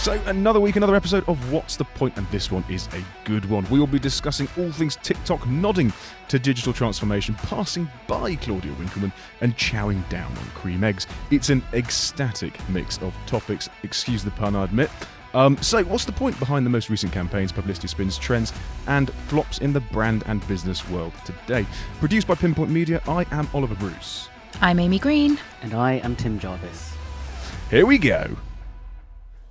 So another week, another episode of What's the Point? And this one is a good one. We will be discussing all things TikTok, nodding to digital transformation, passing by Claudia Winkleman and chowing down on cream eggs. It's an ecstatic mix of topics, excuse the pun, I admit. So what's the point behind the most recent campaigns, publicity spins, trends and flops in the brand and business world today? Produced by Pinpoint Media, I am Oliver Bruce. I'm Amy Green. And I am Tim Jarvis. Here we go.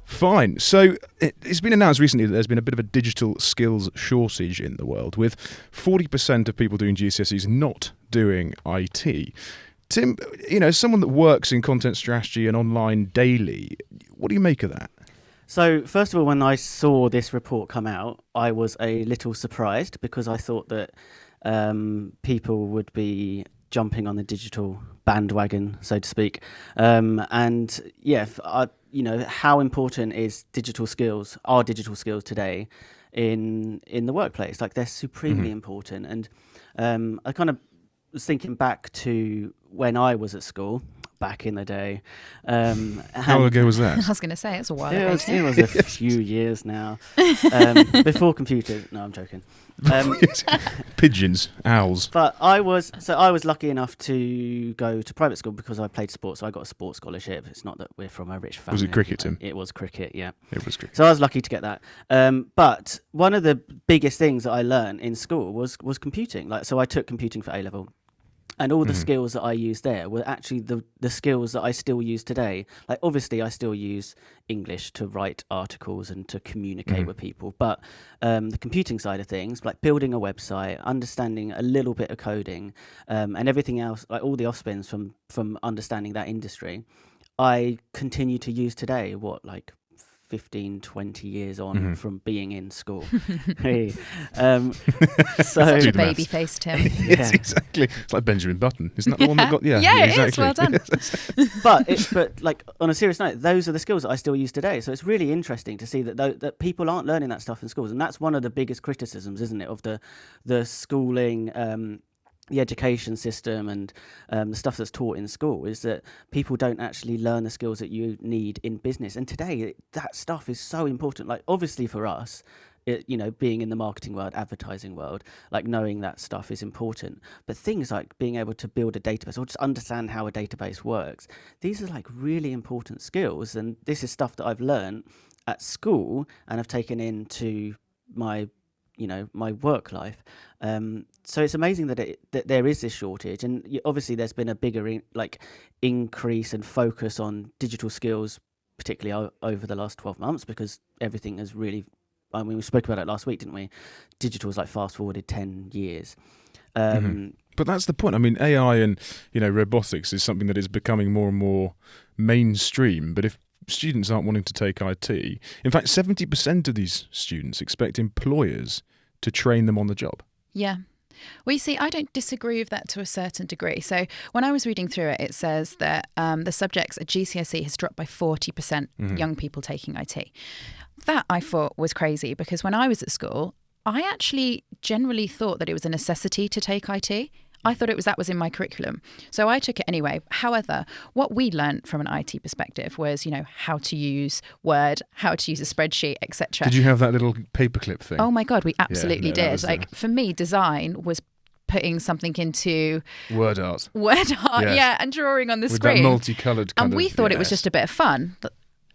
Fine. So it's been announced recently that there's been a bit of a digital skills shortage in the world, with 40% of people doing GCSEs not doing IT. Tim, as someone that works in content strategy and online daily, what do you make of that? So, first of all, when I saw this report come out, I was a little surprised because I thought that people would be jumping on the digital bandwagon, so to speak. And yeah, how important is our digital skills today in the workplace? Like, they're supremely important. And I kind of was thinking back to when I was at school back in the day. How ago was that? I was going to say, it's a while ago. It was a few years now. Before computers. No, I'm joking. Pigeons, owls. But I was lucky enough to go to private school because I played sports, so I got a sports scholarship. It's not that we're from a rich family. Was it cricket, Tim? It was cricket, yeah. It was cricket. So I was lucky to get that. But one of the biggest things that I learned in school was computing. So I took computing for A-level. And all the skills that I used there were actually the skills that I still use today. Like, obviously, I still use English to write articles and to communicate with people. But the computing side of things, like building a website, understanding a little bit of coding, and everything else, like all the offspins from understanding that industry, I continue to use today. 15, 20 years on from being in school. So such a baby face, Tim. Yes, exactly. It's like Benjamin Button. Isn't that the one that got... Yeah, it exactly. is. Well done. but like, on a serious note, those are the skills that I still use today. So it's really interesting to see that people aren't learning that stuff in schools. And that's one of the biggest criticisms, isn't it, of the schooling... the education system and the stuff that's taught in school, is that people don't actually learn the skills that you need in business. And today, that stuff is so important. Like, obviously for us, being in the marketing world, advertising world, like, knowing that stuff is important. But things like being able to build a database or just understand how a database works, these are like really important skills. And this is stuff that I've learned at school and I've taken into my work life. So it's amazing that there is this shortage, and obviously there's been a bigger increase and focus on digital skills, particularly over the last 12 months, because everything has really, we spoke about it last week, didn't we? Digital is like fast forwarded 10 years. But that's the point. I mean, AI and robotics is something that is becoming more and more mainstream. But if students aren't wanting to take IT, in fact, 70% of these students expect employers to train them on the job. Yeah. Well, you see, I don't disagree with that to a certain degree. So when I was reading through it, it says that the subjects at GCSE has dropped by 40% young people taking IT. That I thought was crazy, because when I was at school, I actually generally thought that it was a necessity to take IT. I thought that was in my curriculum. So I took it anyway. However, what we learnt from an IT perspective was, how to use Word, how to use a spreadsheet, etc. Did you have that little paperclip thing? Oh my God, we absolutely did. For me, design was putting something into Word art, and drawing on the screen. With that multicoloured kind of, we thought it was just a bit of fun.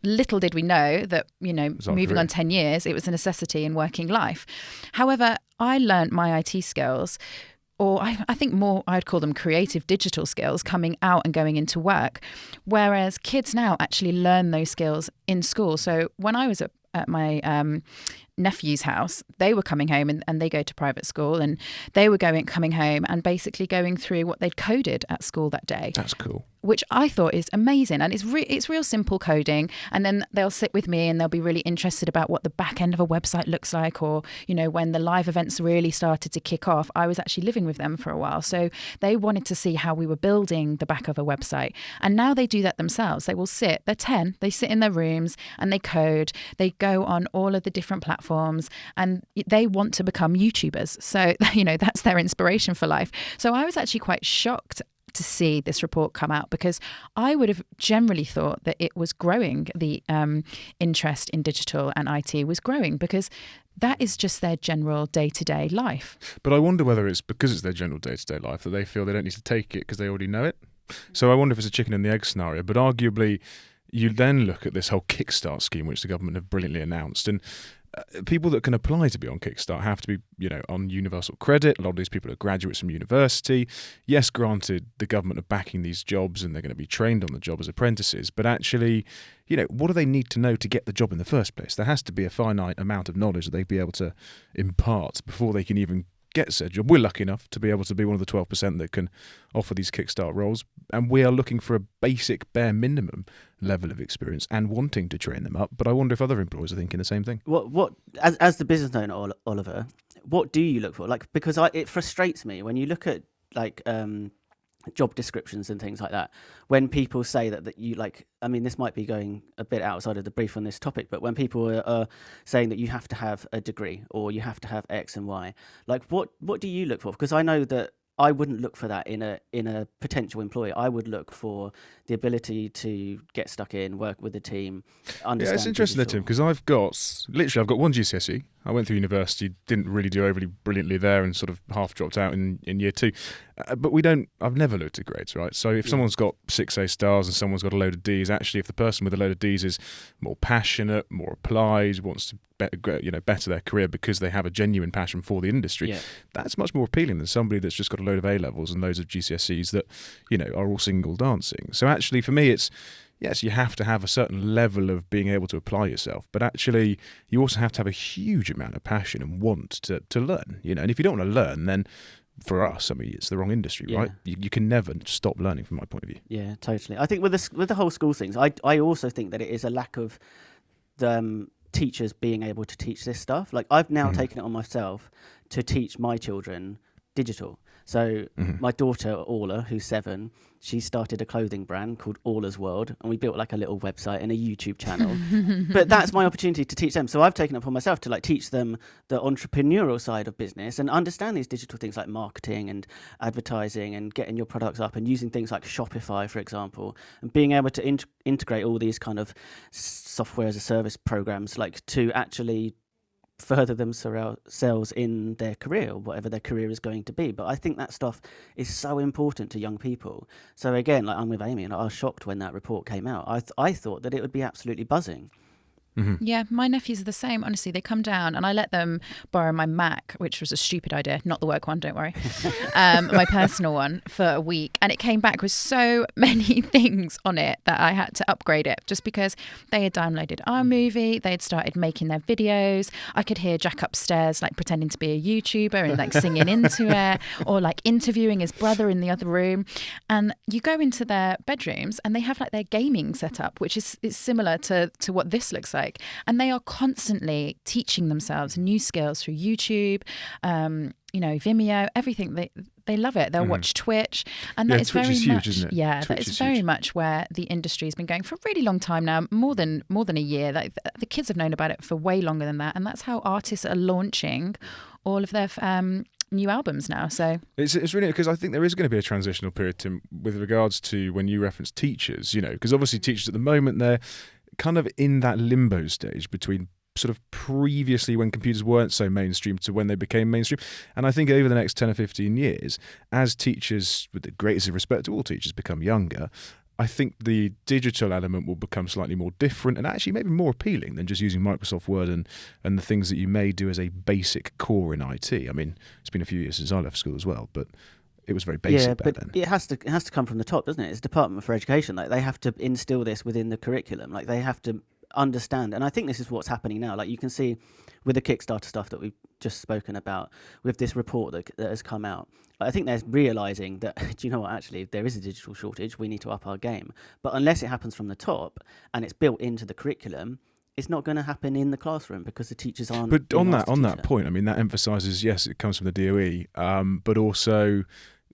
Little did we know that, moving on 10 years, it was a necessity in working life. However, I learnt my IT skills, or I think more, I'd call them creative digital skills, coming out and going into work. Whereas kids now actually learn those skills in school. So when I was at my nephew's house, they were coming home and they go to private school, and they were coming home and basically going through what they'd coded at school that day. That's cool. Which I thought is amazing. And it's real simple coding. And then they'll sit with me and they'll be really interested about what the back end of a website looks like, or, when the live events really started to kick off. I was actually living with them for a while. So they wanted to see how we were building the back of a website. And now they do that themselves. They will sit, they're 10, they sit in their rooms and they code. They go on all of the different platforms and they want to become YouTubers. So, that's their inspiration for life. So I was actually quite shocked to see this report come out, because I would have generally thought that it was growing. The interest in digital and IT was growing because that is just their general day-to-day life. But I wonder whether it's because it's their general day-to-day life that they feel they don't need to take it because they already know it. So I wonder if it's a chicken and the egg scenario. But arguably, you then look at this whole Kickstart scheme, which the government have brilliantly announced, and people that can apply to be on Kickstart have to be, on universal credit. A lot of these people are graduates from university. Yes, granted, the government are backing these jobs and they're going to be trained on the job as apprentices. But actually, what do they need to know to get the job in the first place? There has to be a finite amount of knowledge that they'd be able to impart before they can even get said job. We're lucky enough to be able to be one of the 12% that can offer these Kickstart roles, and we are looking for a basic bare minimum level of experience and wanting to train them up. But I wonder if other employers are thinking the same thing. What as the business owner, Oliver, what do you look for? Like, because it frustrates me when you look at job descriptions and things like that, when people say that you this might be going a bit outside of the brief on this topic, but when people are saying that you have to have a degree or you have to have X and Y, like what do you look for? Because I know that I wouldn't look for that in a potential employer. I would look for the ability to get stuck in, work with the team, understand. Yeah, it's interesting there, Tim, because I've got one GCSE. I went through university, didn't really do overly brilliantly there, and sort of half dropped out in year 2. But I've never looked at grades, right? So if someone's got 6 A stars and someone's got a load of Ds, actually, if the person with a load of Ds is more passionate, more applied, wants to better their career because they have a genuine passion for the industry, that's much more appealing than somebody that's just got a load of A levels and loads of GCSEs that are all single dancing. So actually, for me, it's yes, you have to have a certain level of being able to apply yourself, but actually you also have to have a huge amount of passion and want to learn, and if you don't want to learn, then for us, it's the wrong industry, right? You can never stop learning from my point of view. Yeah, totally. I think with the whole school things, I also think that it is a lack of the teachers being able to teach this stuff. Like, I've now taken it on myself to teach my children digital. So my daughter, Orla, who's 7, she started a clothing brand called Orla's World, and we built like a little website and a YouTube channel. But that's my opportunity to teach them. So I've taken it upon myself to teach them the entrepreneurial side of business and understand these digital things like marketing and advertising and getting your products up and using things like Shopify, for example, and being able to integrate all these kind of software as a service programs, to actually further themselves in their career, or whatever their career is going to be. But I think that stuff is so important to young people. So again, I'm with Amy, and I was shocked when that report came out. I thought that it would be absolutely buzzing. Mm-hmm. Yeah, my nephews are the same. Honestly, they come down and I let them borrow my Mac, which was a stupid idea, not the work one, don't worry, my personal one, for a week. And it came back with so many things on it that I had to upgrade it, just because they had downloaded our movie, they had started making their videos. I could hear Jack upstairs pretending to be a YouTuber and singing into it, or interviewing his brother in the other room. And you go into their bedrooms and they have their gaming setup, which is similar to what this looks like. And they are constantly teaching themselves new skills through YouTube, Vimeo, everything. They love it. They'll watch Twitch, and that is Twitch very is much huge, isn't it? Yeah, Twitch that is very much where the industry has been going for a really long time now, more than a year. The kids have known about it for way longer than that, and that's how artists are launching all of their new albums now. So it's really, because I think there is going to be a transitional period, Tim, with regards to when you reference teachers. Because obviously teachers at the moment, they're kind of in that limbo stage between sort of previously when computers weren't so mainstream to when they became mainstream. And I think over the next 10 or 15 years, as teachers, with the greatest of respect to all teachers, become younger, I think the digital element will become slightly more different and actually maybe more appealing than just using Microsoft Word and the things that you may do as a basic core in IT. I mean, it's been a few years since I left school as well, but it was very basic back then. It has to come from the top, doesn't it? It's Department for Education. They have to instill this within the curriculum. They have to understand, and I think this is what's happening now. You can see with the Kickstarter stuff that we've just spoken about, with this report that has come out. I think they're realising that, do you know what, actually, there is a digital shortage, we need to up our game. But unless it happens from the top and it's built into the curriculum, it's not going to happen in the classroom because the teachers aren't. But on that point, I mean, that emphasises, yes, it comes from the DOE, but also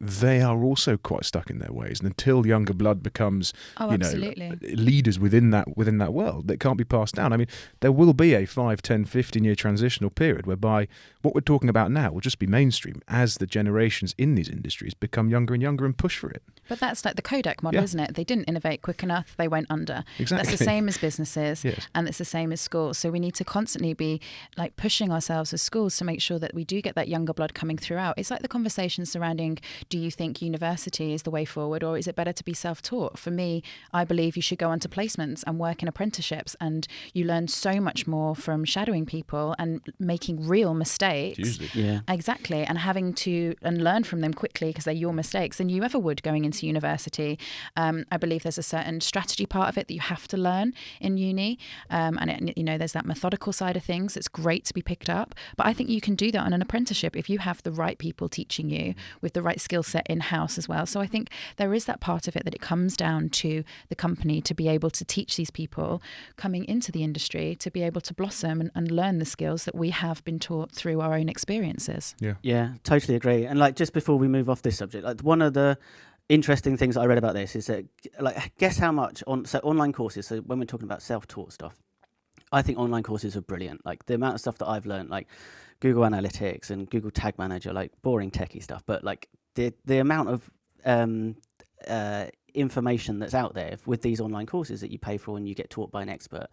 they are also quite stuck in their ways. And until younger blood becomes, absolutely, leaders within that world, that can't be passed down. I mean, there will be a 5, 10, 15-year transitional period whereby what we're talking about now will just be mainstream as the generations in these industries become younger and younger and push for it. But that's like the Kodak model, isn't it? They didn't innovate quick enough, they went under. Exactly. That's the same as businesses, yes. And it's the same as schools. So we need to constantly be like pushing ourselves as schools to make sure that we do get that younger blood coming throughout. It's like the conversation surrounding, do you think university is the way forward, or is it better to be self-taught? For me, I believe you should go on to placements and work in apprenticeships, and you learn so much more from shadowing people and making real mistakes. Usually. Yeah. Exactly. And having to learn from them quickly because they're your mistakes than you ever would going into university. I believe there's a certain strategy part of it that you have to learn in uni. There's that methodical side of things. It's great to be picked up. But I think you can do that on an apprenticeship if you have the right people teaching you with the right skill set in-house as well. So I think there is that part of it that it comes down to the company to be able to teach these people coming into the industry to be able to blossom and learn the skills that we have been taught through our own experiences. Yeah, totally agree. And like, just before we move off this subject, like one of the interesting things that I read about this is that, like, guess how much online courses. So when we're talking about self-taught stuff, I think online courses are brilliant. Like the amount of stuff that I've learned, like Google Analytics and Google Tag Manager, like boring techie stuff, but like the amount of information that's out there with these online courses that you pay for and you get taught by an expert,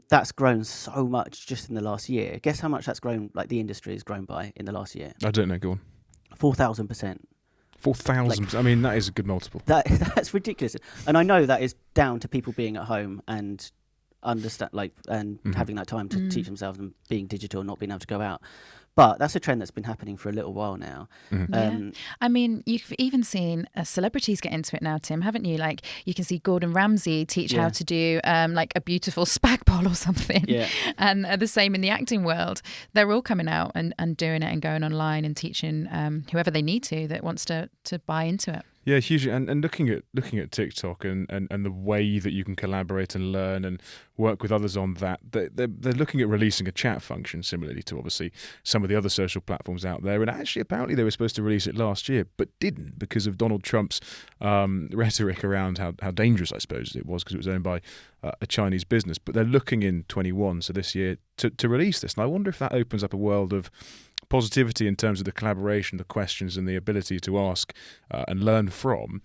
that's grown so much just in the last year. Guess how much that's grown, like the industry has grown by in the last year? I don't know, go on. 4,000%. 4,000. I mean, that is a good multiple. That's ridiculous. And I know that is down to people being at home and understand, like, and having that time to teach themselves and being digital and not being able to go out. But that's a trend that's been happening for a little while now. I mean, you've even seen celebrities get into it now, Tim, haven't you? Like, you can see Gordon Ramsay teach how to do like a beautiful spag bowl or something. Yeah. And the same in the acting world. They're all coming out and doing it and going online and teaching whoever they need to that wants to buy into it. Yeah, hugely. And looking at TikTok and the way that you can collaborate and learn and work with others on that, they're looking at releasing a chat function similarly to obviously some of the other social platforms out there. And actually, apparently they were supposed to release it last year, but didn't because of Donald Trump's rhetoric around how dangerous, I suppose, it was because it was owned by a Chinese business. But they're looking in 21, so this year, to release this. And I wonder if that opens up a world of positivity in terms of the collaboration, the questions, and the ability to ask and learn from.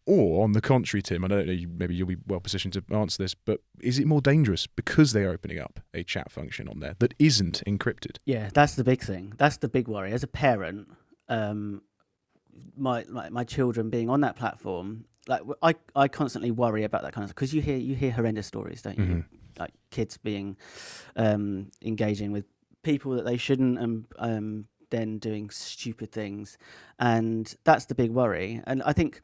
Or, on the contrary, Tim, I don't know, maybe you'll be well positioned to answer this, but is it more dangerous because they're opening up a chat function on there that isn't encrypted? Yeah, that's the big thing. That's the big worry. As a parent, my children being on that platform, like I constantly worry about that kind of stuff because you hear horrendous stories, don't you? Mm-hmm. Like kids being engaging with people that they shouldn't, and then doing stupid things, and that's the big worry. And I think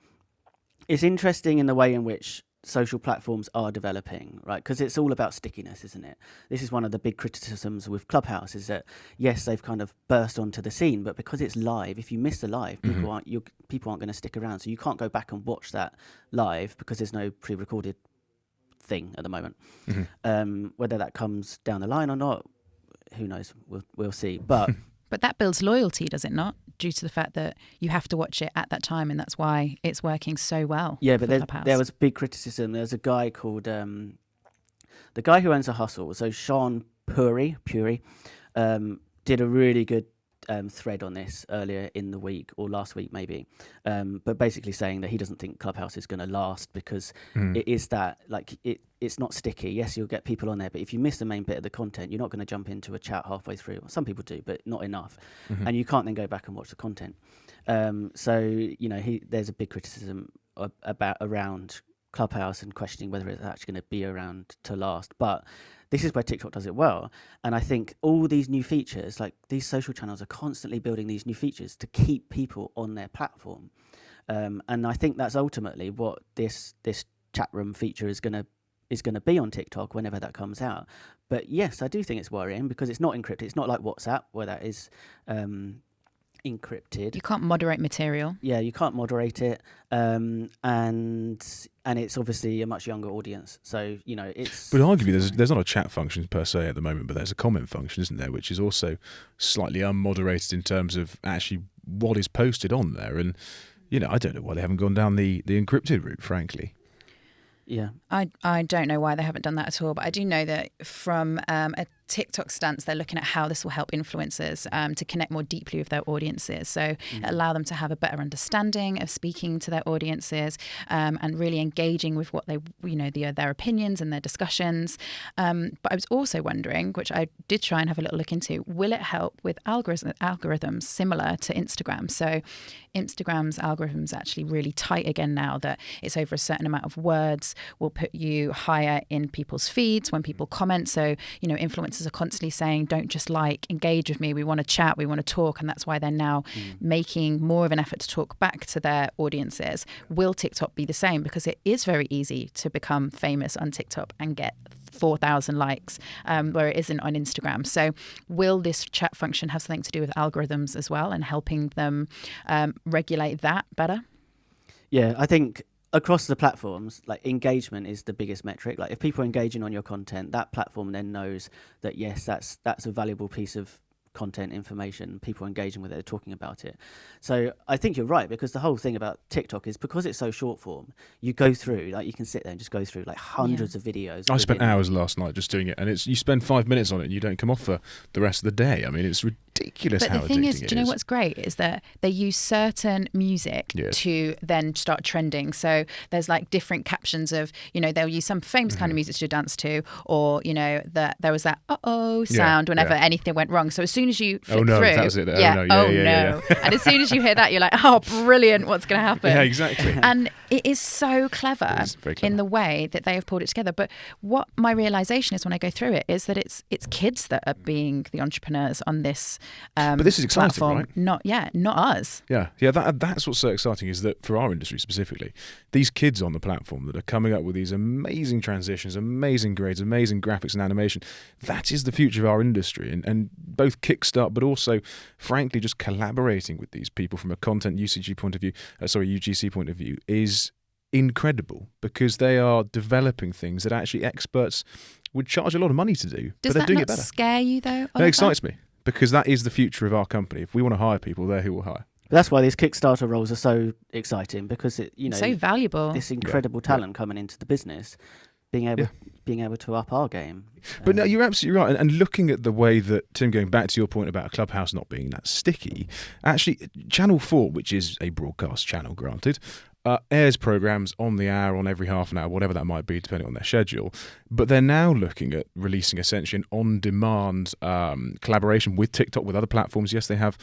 it's interesting in the way in which social platforms are developing, right? Because it's all about stickiness, isn't it? This is one of the big criticisms with Clubhouse, is that yes, they've kind of burst onto the scene, but because it's live, if you miss the live, people aren't going to stick around, so you can't go back and watch that live because there's no pre-recorded thing at the moment. Whether that comes down the line or not, who knows? We'll see. But that builds loyalty, does it not? Due to the fact that you have to watch it at that time, and that's why it's working so well. Yeah, but there was big criticism. There's a guy called the guy who owns a hustle. So Sean Puri did a really good thread on this earlier in the week, or last week maybe, but basically saying that he doesn't think Clubhouse is going to last because it is that, like, it's not sticky. Yes, you'll get people on there, but if you miss the main bit of the content, you're not going to jump into a chat halfway through. Some people do, but not enough, and you can't then go back and watch the content. So there's a big criticism around Clubhouse and questioning whether it's actually going to be around to last. But this is where TikTok does it well. And I think all these new features, like these social channels are constantly building these new features to keep people on their platform. And I think that's ultimately what this chat room feature is going to be on TikTok whenever that comes out. But yes, I do think it's worrying because it's not encrypted. It's not like WhatsApp where that is encrypted. You can't moderate material. Yeah, you can't moderate it. And it's obviously a much younger audience. So, it's... But arguably, there's not a chat function per se at the moment, but there's a comment function, isn't there, which is also slightly unmoderated in terms of actually what is posted on there. And, I don't know why they haven't gone down the encrypted route, frankly. Yeah. I don't know why they haven't done that at all, but I do know that from a TikTok stance, they're looking at how this will help influencers to connect more deeply with their audiences. So allow them to have a better understanding of speaking to their audiences and really engaging with what they, their opinions and their discussions. But I was also wondering, which I did try and have a little look into, will it help with algorithms similar to Instagram? So Instagram's algorithm is actually really tight again now that it's over a certain amount of words will put you higher in people's feeds when people comment. So, influencers are constantly saying, don't just engage with me. We want to chat, we want to talk. And that's why they're now making more of an effort to talk back to their audiences. Will TikTok be the same? Because it is very easy to become famous on TikTok and get 4,000 likes, where it isn't on Instagram. So will this chat function have something to do with algorithms as well and helping them regulate that better? Yeah, I think across the platforms, engagement is the biggest metric. If people are engaging on your content, that platform then knows that, yes, that's a valuable piece of content, information, people engaging with it, they're talking about it. So I think you're right, because the whole thing about TikTok is because it's so short form, you go through, you can sit there and just go through hundreds of videos. I spent hours last night just doing it, and you spend 5 minutes on it and you don't come off for the rest of the day. I mean, it's ridiculous how addicting it is. But the thing is, do you know what's great is that they use certain music to then start trending. So there's different captions of, they'll use some famous kind of music to dance to, or, that there was that uh-oh sound whenever anything went wrong. So as soon as you flick through, that was it. No. And as soon as you hear that, you're like, oh, brilliant, what's going to happen? Yeah, exactly. And it is so clever in the way that they have pulled it together. But what my realization is when I go through it is that it's kids that are being the entrepreneurs on this but this is exciting, platform. Right? Not us. Yeah. That's what's so exciting, is that for our industry specifically, these kids on the platform that are coming up with these amazing transitions, amazing grades, amazing graphics and animation, that is the future of our industry. And both Kickstart, but also, frankly, just collaborating with these people from a content UGC point of view is incredible, because they are developing things that actually experts would charge a lot of money to do. Does but they're doing that it better. Scare you though? It excites me, because that is the future of our company. If we want to hire people, they're who we'll hire. That's why these Kickstarter roles are so exciting, because it's so valuable. This incredible talent coming into the business, being able to up our game. But no, you're absolutely right. And looking at the way that, Tim, going back to your point about Clubhouse not being that sticky, actually, Channel 4, which is a broadcast channel, granted, airs programmes on the hour, on every half an hour, whatever that might be, depending on their schedule. But they're now looking at releasing essentially an on-demand collaboration with TikTok, with other platforms. Yes, they have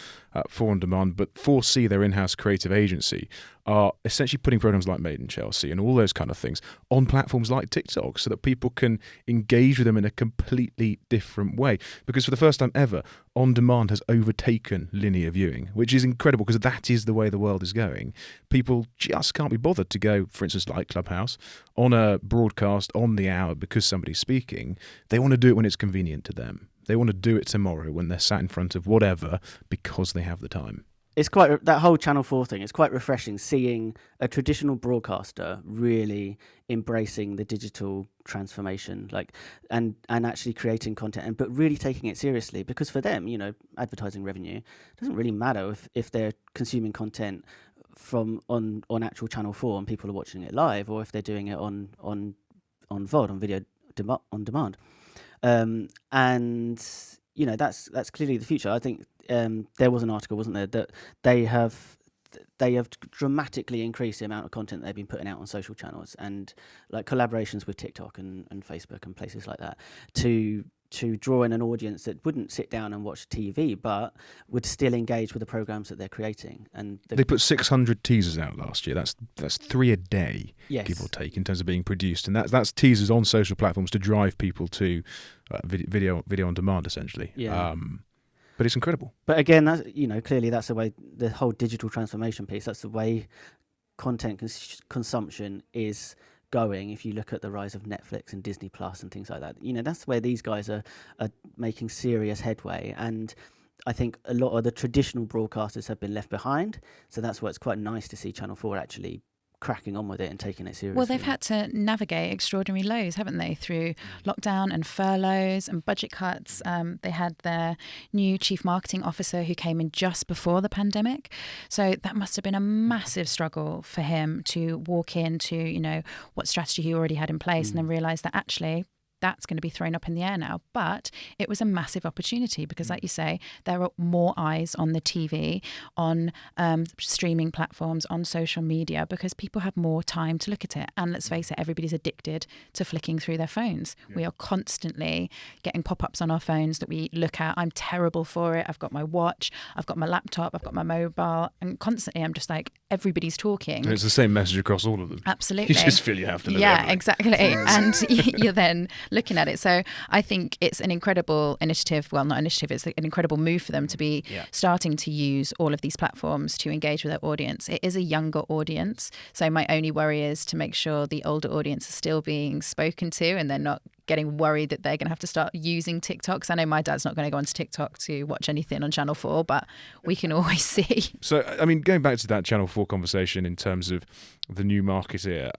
4 on demand, but 4C, their in-house creative agency, are essentially putting programs like Made in Chelsea and all those kind of things on platforms like TikTok, so that people can engage with them in a completely different way. Because for the first time ever, on demand has overtaken linear viewing, which is incredible, because that is the way the world is going. People just can't be bothered to go, for instance, like Clubhouse, on a broadcast on the hour because somebody's speaking. They want to do it when it's convenient to them. They want to do it tomorrow when they're sat in front of whatever, because they have the time. It's quite that whole Channel 4 thing. It's quite refreshing seeing a traditional broadcaster really embracing the digital transformation, and actually creating content, but really taking it seriously. Because for them, advertising revenue doesn't really matter if they're consuming content from on actual Channel 4 and people are watching it live, or if they're doing it on VOD, on video on demand. And that's clearly the future. I think there was an article, wasn't there, that they have dramatically increased the amount of content they've been putting out on social channels, and collaborations with TikTok and Facebook and places like that, to draw in an audience that wouldn't sit down and watch TV, but would still engage with the programs that they're creating. And they put 600 teasers out last year. That's 3 a day, yes, give or take, in terms of being produced, and that's teasers on social platforms to drive people to video on demand, essentially. Yeah. But it's incredible. But again, that's, clearly that's the way, the whole digital transformation piece, that's the way content consumption is going. If you look at the rise of Netflix and Disney Plus and things like that, that's where these guys are making serious headway. And I think a lot of the traditional broadcasters have been left behind. So that's why it's quite nice to see Channel 4 actually cracking on with it and taking it seriously. Well, they've had to navigate extraordinary lows, haven't they, through lockdown and furloughs and budget cuts. They had their new chief marketing officer who came in just before the pandemic. So that must have been a massive struggle for him to walk into, what strategy he already had in place and then realise that actually that's going to be thrown up in the air now. But it was a massive opportunity because, like you say, there are more eyes on the TV, on streaming platforms, on social media, because people have more time to look at it. And let's face it, everybody's addicted to flicking through their phones. Yeah. We are constantly getting pop-ups on our phones that we look at. I'm terrible for it. I've got my watch, I've got my laptop, I've got my mobile, and constantly I'm just like, everybody's talking. And it's the same message across all of them. Absolutely. You just feel you have to live Yeah, exactly. And you're then looking at it. So I think it's an incredible initiative. Well, not initiative, it's an incredible move for them to be starting to use all of these platforms to engage with their audience. It is a younger audience. So my only worry is to make sure the older audience is still being spoken to and they're not getting worried that they're going to have to start using TikTok. Because I know my dad's not going to go onto TikTok to watch anything on Channel 4, but we can always see. So, I mean, going back to that Channel 4 conversation in terms of the new marketeer,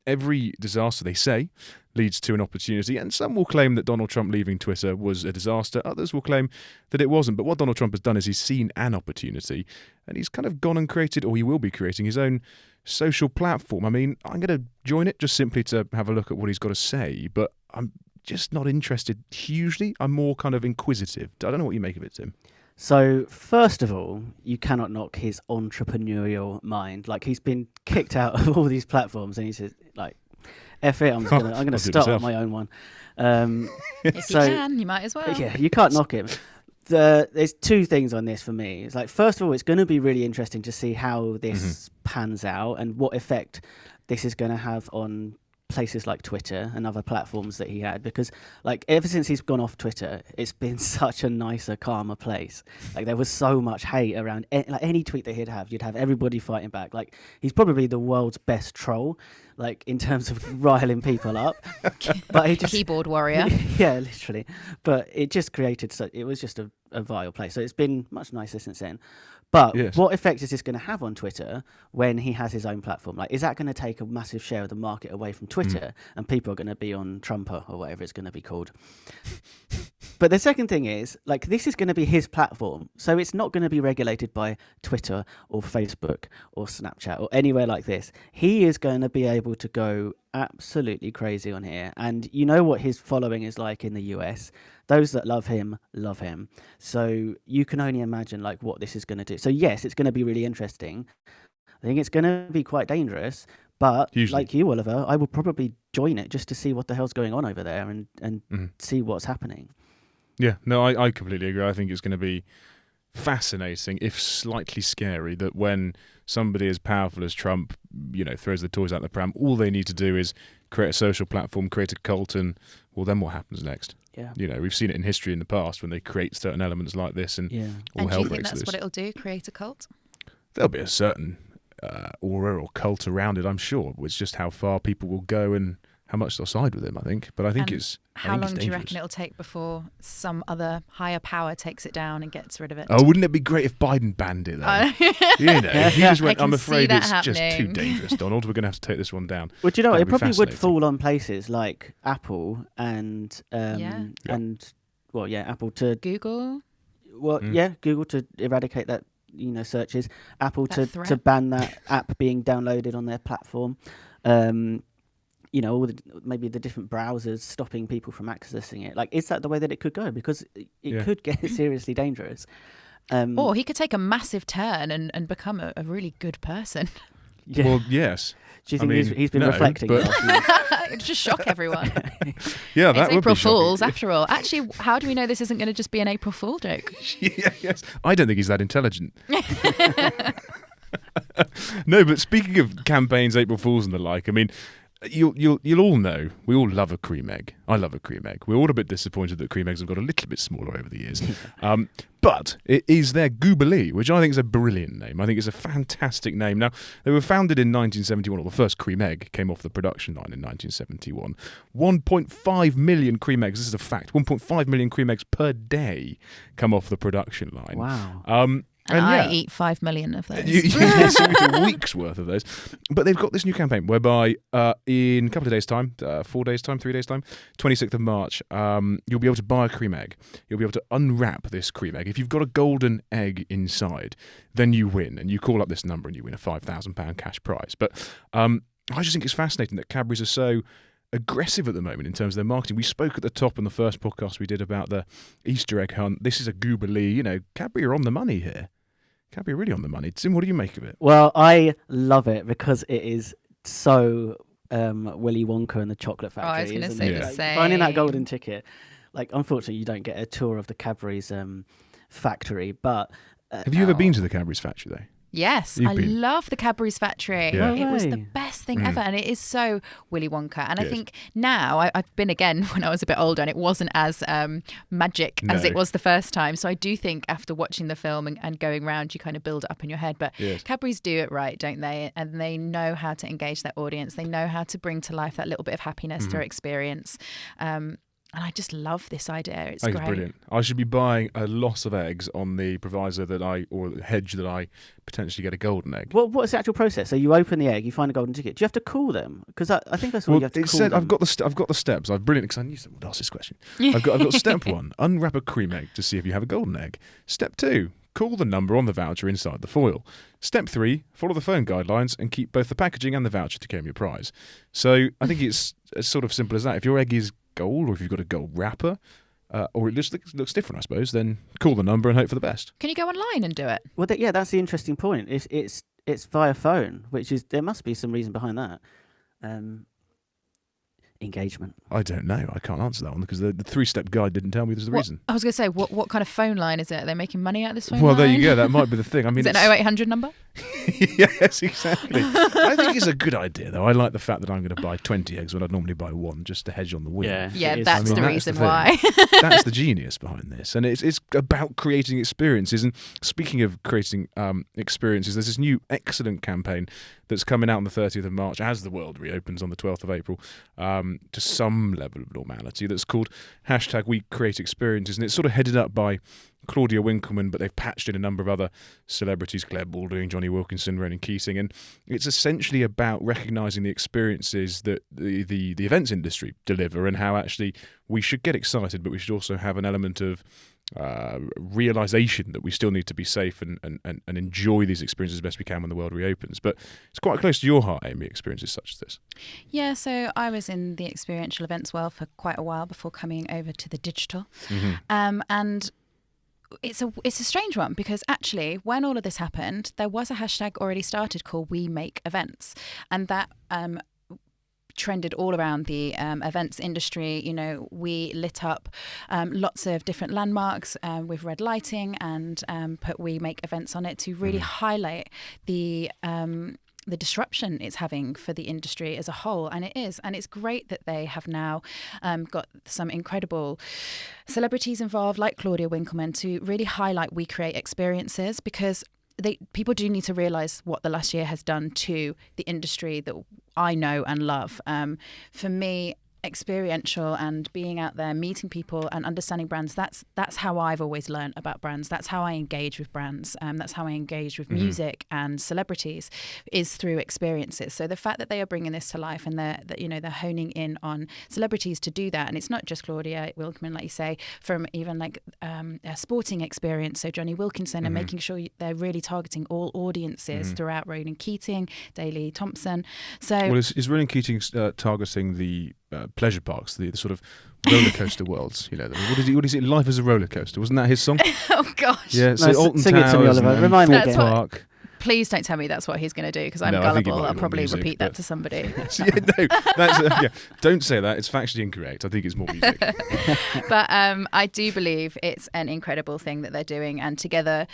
every disaster, they say, leads to an opportunity. And some will claim that Donald Trump leaving Twitter was a disaster. Others will claim that it wasn't. But what Donald Trump has done is he's seen an opportunity and he's kind of gone and created, or he will be creating, his own social platform. I mean, I'm going to join it just simply to have a look at what he's got to say, but I'm just not interested hugely. I'm more kind of inquisitive. I don't know what you make of it, Tim. So, first of all, you cannot knock his entrepreneurial mind. Like, he's been kicked out of all these platforms and he says, like, F it, I'm gonna start up my own one. If you can, you might as well. Yeah, you can't knock him. There's two things on this for me. It's like, first of all, it's going to be really interesting to see how this pans out and what effect this is going to have on places like Twitter and other platforms that he had, because like ever since he's gone off Twitter, it's been such a nicer, calmer place. Like there was so much hate around like any tweet that he'd have, you'd have everybody fighting back. Like he's probably the world's best troll, like in terms of riling people up. But he just keyboard warrior. Yeah, literally. But it just created it was just a vile place. So it's been much nicer since then. But what effect is this going to have on Twitter when he has his own platform? Like, is that going to take a massive share of the market away from Twitter and people are going to be on Trumper or whatever it's going to be called? But the second thing is, like, this is going to be his platform. So it's not going to be regulated by Twitter or Facebook or Snapchat or anywhere like this. He is going to be able to go absolutely crazy on here. And you know what his following is like in the US. Those that love him. So you can only imagine like what this is going to do. So yes, it's going to be really interesting. I think it's going to be quite dangerous. But like you, Oliver, I will probably join it just to see what the hell's going on over there and see what's happening. Yeah, no, I completely agree. I think it's going to be fascinating, if slightly scary, that when somebody as powerful as Trump, throws the toys out the pram, all they need to do is create a social platform, create a cult, and well, then what happens next? Yeah. We've seen it in history in the past when they create certain elements like this and all hell breaks loose. And do you think that's what it'll do, create a cult? There'll be a certain aura or cult around it, I'm sure. It's just how far people will go and how much they'll side with him, I think. But I think how long do you reckon it'll take before some other higher power takes it down and gets rid of it? Oh, wouldn't it be great if Biden banned it, though? He just went, I'm afraid it's just too dangerous, Donald. We're going to have to take this one down. Well, do you know, it probably would fall on places like Apple and Apple to... Google? Well, Google to eradicate that, searches. Apple to ban that app being downloaded on their platform. Maybe the different browsers stopping people from accessing it. Like, is that the way that it could go? Because it could get seriously dangerous. Or he could take a massive turn and become a really good person. Yeah. Well, yes. Do you think he's been reflecting? It'd just shock everyone. Yeah, that it's would April be Fools, after all. Actually, how do we know this isn't going to just be an April Fool joke? Yes. I don't think he's that intelligent. No, but speaking of campaigns, April Fools and the like, I mean, You'll all know we all love a cream egg. I love a cream egg. We're all a bit disappointed that cream eggs have got a little bit smaller over the years. But it is their Goobly, which I think is a brilliant name. I think it's a fantastic name. Now, they were founded in 1971, or the first cream egg came off the production line in 1971. 1.5 million cream eggs, this is a fact, 1.5 million cream eggs per day come off the production line. Wow. And I eat 5 million of those. You eat a week's worth of those. But they've got this new campaign whereby in a couple of days' time, 4 days' time, 3 days' time, 26th of March, you'll be able to buy a cream egg. You'll be able to unwrap this cream egg. If you've got a golden egg inside, then you win. And you call up this number and you win a £5,000 cash prize. But I just think it's fascinating that Cadbury's are so aggressive at the moment in terms of their marketing. We spoke at the top in the first podcast we did about the Easter egg hunt. This is a goobly. You know, Cadbury are on the money here. Cadbury are really on the money. Tim, what do you make of it? Well, I love it because it is so Willy Wonka and the Chocolate Factory. I was going to say the same. Finding that golden ticket. Like, unfortunately, you don't get a tour of the Cadbury's factory, but... Have you ever been to the Cadbury's factory, though? Yes, I love the Cadbury's factory. Yeah. It was the best thing ever, and it is so Willy Wonka. And I think now, I've been again when I was a bit older, and it wasn't as magic as it was the first time. So I do think after watching the film and going round, you kind of build it up in your head. But Cadbury's do it right, don't they? And they know how to engage their audience. They know how to bring to life that little bit of happiness through experience. And I just love this idea. It's great. Brilliant. I should be buying a lot of eggs on the proviso or hedge that I potentially get a golden egg. What's the actual process? So you open the egg, you find a golden ticket. Do you have to call them? Because I think I saw you have to call them. I've got the steps. I've brilliant because I knew someone would ask this question. I've got step 1: unwrap a cream egg to see if you have a golden egg. Step 2: call the number on the voucher inside the foil. Step 3: follow the phone guidelines and keep both the packaging and the voucher to claim your prize. So I think it's as sort of simple as that. If your egg is gold, or if you've got a gold wrapper, or it just looks different, I suppose, then call the number and hope for the best. Can you go online and do it? Well, that's the interesting point. It's via phone, which is, there must be some reason behind that. Engagement. I don't know. I can't answer that one because the 3-step guide didn't tell me there's the reason. I was going to say, what kind of phone line is it? Are they making money out of this phone line? line? Well, there you go. That might be the thing. I mean, is it an 0800 number? Yes, exactly. I think it's a good idea, though. I like the fact that I'm going to buy 20 eggs when I'd normally buy 1 just to hedge on the win. Yeah, that's the reason why. That's the genius behind this. And it's about creating experiences. And speaking of creating experiences, there's this new excellent campaign that's coming out on the 30th of March as the world reopens on the 12th of April to some level of normality, that's called #WeCreateExperiences. And it's sort of headed up by Claudia Winkleman, but they've patched in a number of other celebrities, Claire Baldwin, Johnny Wilkinson, Ronan Keating, and it's essentially about recognising the experiences that the events industry deliver and how actually we should get excited, but we should also have an element of realisation that we still need to be safe and enjoy these experiences as best we can when the world reopens. But it's quite close to your heart, Amy, experiences such as this. Yeah, so I was in the experiential events world for quite a while before coming over to the digital. And it's a strange one because actually when all of this happened, there was a hashtag already started called We Make Events, and that trended all around the events industry. You know, we lit up lots of different landmarks with red lighting and put We Make Events on it to really highlight the disruption it's having for the industry as a whole. And it is. And it's great that they have now got some incredible celebrities involved like Claudia Winkleman to really highlight We Create Experiences, because people do need to realise what the last year has done to the industry that I know and love. For me, experiential and being out there, meeting people and understanding brands, that's how I've always learned about brands. That's how I engage with brands. That's how I engage with music and celebrities, is through experiences. So the fact that they are bringing this to life and they're honing in on celebrities to do that, and it's not just Claudia Winkleman, like you say, from even like a sporting experience. So Johnny Wilkinson and making sure they're really targeting all audiences throughout. Ronan Keating, Daley Thompson. So is Ronan Keating targeting the pleasure parks, the sort of roller coaster worlds? You know, what is it? Life is a roller coaster. Wasn't that his song? Oh gosh. Yeah. So Alton sing Towers it to me, Oliver. Remind me again. Park. Please don't tell me that's what he's going to do, because I'm gullible. I'll probably repeat that to somebody. Don't say that. It's factually incorrect. I think it's more music. But I do believe it's an incredible thing that they're doing, and together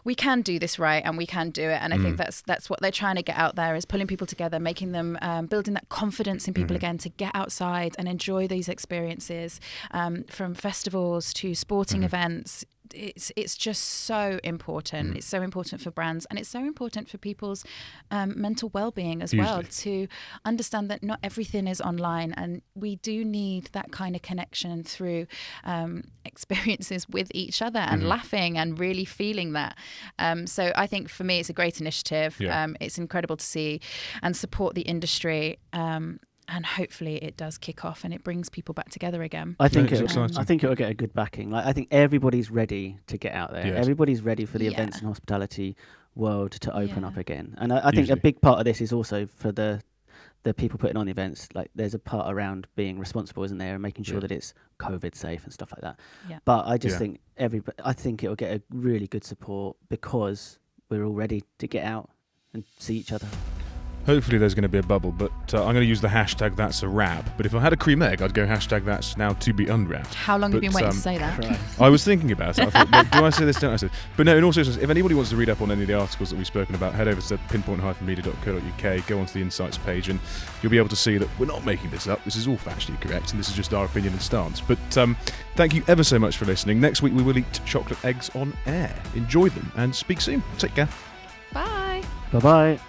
we can do this right, and we can do it. And I think that's what they're trying to get out there, is pulling people together, making them, building that confidence in people again to get outside and enjoy these experiences, from festivals to sporting events, it's just so important. It's so important for brands, and it's so important for people's mental well-being as well, to understand that not everything is online, and we do need that kind of connection through experiences with each other and laughing and really feeling that. So I think for me it's a great initiative. It's incredible to see and support the industry. And hopefully it does kick off and it brings people back together again. I think it'll get a good backing. Like, I think everybody's ready to get out there. Everybody's ready for the events and hospitality world to open up again. And I think a big part of this is also for the people putting on the events. Like, there's a part around being responsible, isn't there, and making sure that it's COVID safe and stuff like that. But I just think I think it'll get a really good support because we're all ready to get out and see each other. Hopefully there's going to be a bubble, but I'm going to use the hashtag that's a wrap. But if I had a cream egg, I'd go hashtag that's now to be unwrapped. How long have you been waiting to say that? I was thinking about it. I thought, do I say this? Don't I say? But no, in all seriousness, if anybody wants to read up on any of the articles that we've spoken about, head over to pinpoint-media.co.uk, go onto the Insights page, and you'll be able to see that we're not making this up. This is all factually correct, and this is just our opinion and stance. But thank you ever so much for listening. Next week we will eat chocolate eggs on air. Enjoy them and speak soon. Take care. Bye. Bye-bye.